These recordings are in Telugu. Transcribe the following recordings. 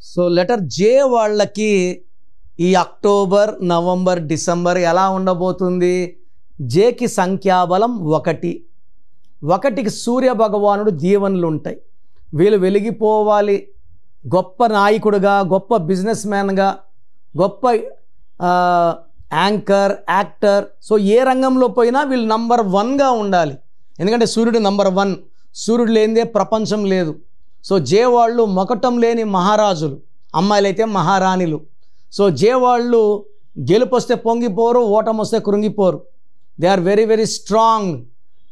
సో లెటర్ జే వాళ్ళకి ఈ అక్టోబర్, నవంబర్, డిసెంబర్ ఎలా ఉండబోతుంది? జేకి సంఖ్యాబలం 1. 1కి సూర్య భగవానుడు దీవెనలు ఉంటాయి. వీళ్ళు వెలిగిపోవాలి, గొప్ప నాయకుడిగా, గొప్ప బిజినెస్ మ్యాన్గా, గొప్ప యాంకర్, యాక్టర్. సో ఏ రంగంలో పోయినా వీళ్ళు నంబర్ 1గా ఉండాలి. ఎందుకంటే సూర్యుడు నంబర్ 1. సూర్యుడు లేనిదే ప్రపంచం లేదు. సో జే వాళ్ళు మొకటం లేని మహారాజులు, అమ్మాయిలైతే మహారాణిలు. సో జే వాళ్ళు గెలుపు వస్తే పొంగిపోరు, ఓటం వస్తే కృంగిపోరు. They are very very strong.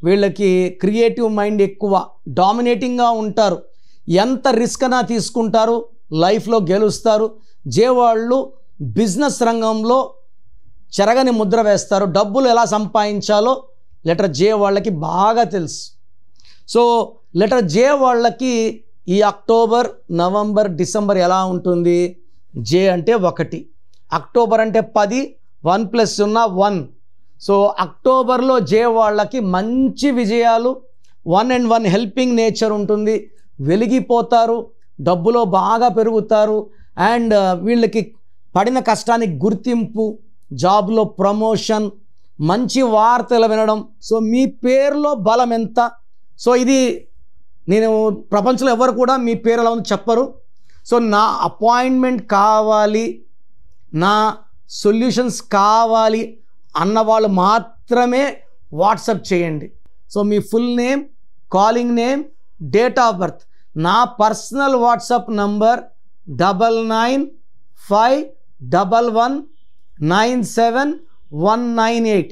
వీళ్ళకి క్రియేటివ్ మైండ్ ఎక్కువ, డామినేటింగ్గా ఉంటారు. ఎంత రిస్క్ అయినా తీసుకుంటారు, లైఫ్లో గెలుస్తారు. జే వాళ్ళు బిజినెస్ రంగంలో చెరగని ముద్ర వేస్తారు. డబ్బులు ఎలా సంపాదించాలో లెటర్ జే వాళ్ళకి బాగా తెలుసు. సో లెటర్ జే వాళ్ళకి ఈ అక్టోబర్, నవంబర్, డిసెంబర్ ఎలా ఉంటుంది? జే అంటే 1, అక్టోబర్ అంటే 10, 1 + 0 1. సో అక్టోబర్లో జే వాళ్ళకి మంచి విజయాలు, 1 and 1 హెల్పింగ్ నేచర్ ఉంటుంది. వెలిగిపోతారు, డబ్బులో బాగా పెరుగుతారు. అండ్ వీళ్ళకి పడిన కష్టానికి గుర్తింపు, జాబ్లో ప్రమోషన్, మంచి వార్తలు వినడం. సో మీ పేరులో బలం ఎంత? సో ఇది నేను ప్రపంచంలో ఎవరు కూడా మీ పేరు ఎలా ఉందో చెప్పరు. సో నా అపాయింట్మెంట్ కావాలి, నా సొల్యూషన్స్ కావాలి అన్నవాళ్ళు మాత్రమే వాట్సాప్ చేయండి. So me full name, calling name, date of birth. నా పర్సనల్ వాట్సాప్ నంబర్ 9951197198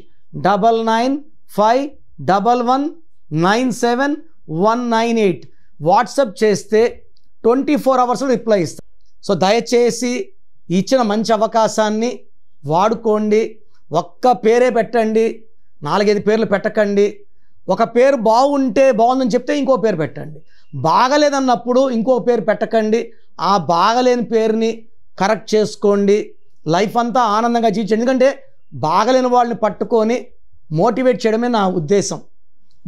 9951197198. వాట్సాప్ చేస్తే 24 అవర్స్లో రిప్లై ఇస్తాను. సో దయచేసి ఇచ్చిన మంచి అవకాశాన్ని వాడుకోండి. ఒక్క పేరే పెట్టండి, 4-5 పేర్లు పెట్టకండి. ఒక పేరు బాగుంటే బాగుందని చెప్తే ఇంకో పేరు పెట్టండి. బాగలేదన్నప్పుడు ఇంకో పేరు పెట్టకండి. ఆ బాగలేని పేరుని కరెక్ట్ చేసుకోండి. లైఫ్ అంతా ఆనందంగా జీవించండి. ఎందుకంటే బాగలేని వాళ్ళని పట్టుకొని మోటివేట్ చేయడమే నా ఉద్దేశం.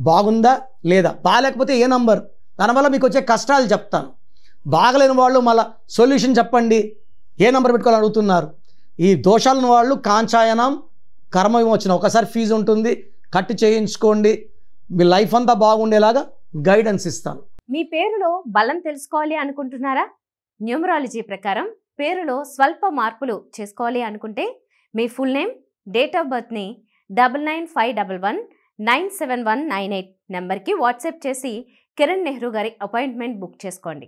బాగుందా లేదా, బాగాలేకపోతే ఏ నంబర్, దానివల్ల మీకు వచ్చే కష్టాలు చెప్తాను. బాగలేని వాళ్ళు మళ్ళీ సొల్యూషన్ చెప్పండి, ఏ నంబర్ పెట్టుకోవాలని అడుగుతున్నారు. ఈ దోషాలను వాళ్ళు కాంచాయనం కర్మ విమోచన, ఒకసారి ఫీజు ఉంటుంది, కట్టి చేయించుకోండి. మీ లైఫ్ అంతా బాగుండేలాగా గైడెన్స్ ఇస్తాను. మీ పేరులో బలం తెలుసుకోవాలి అనుకుంటున్నారా? న్యూమరాలజీ ప్రకారం పేరులో స్వల్ప మార్పులు చేసుకోవాలి అనుకుంటే మీ ఫుల్ నేమ్, డేట్ ఆఫ్ బర్త్ని 9951197198 నెంబర్కి వాట్సాప్ చేసి కిరణ్ నెహ్రూ గారి అపాయింట్మెంట్ బుక్ చేసుకోండి.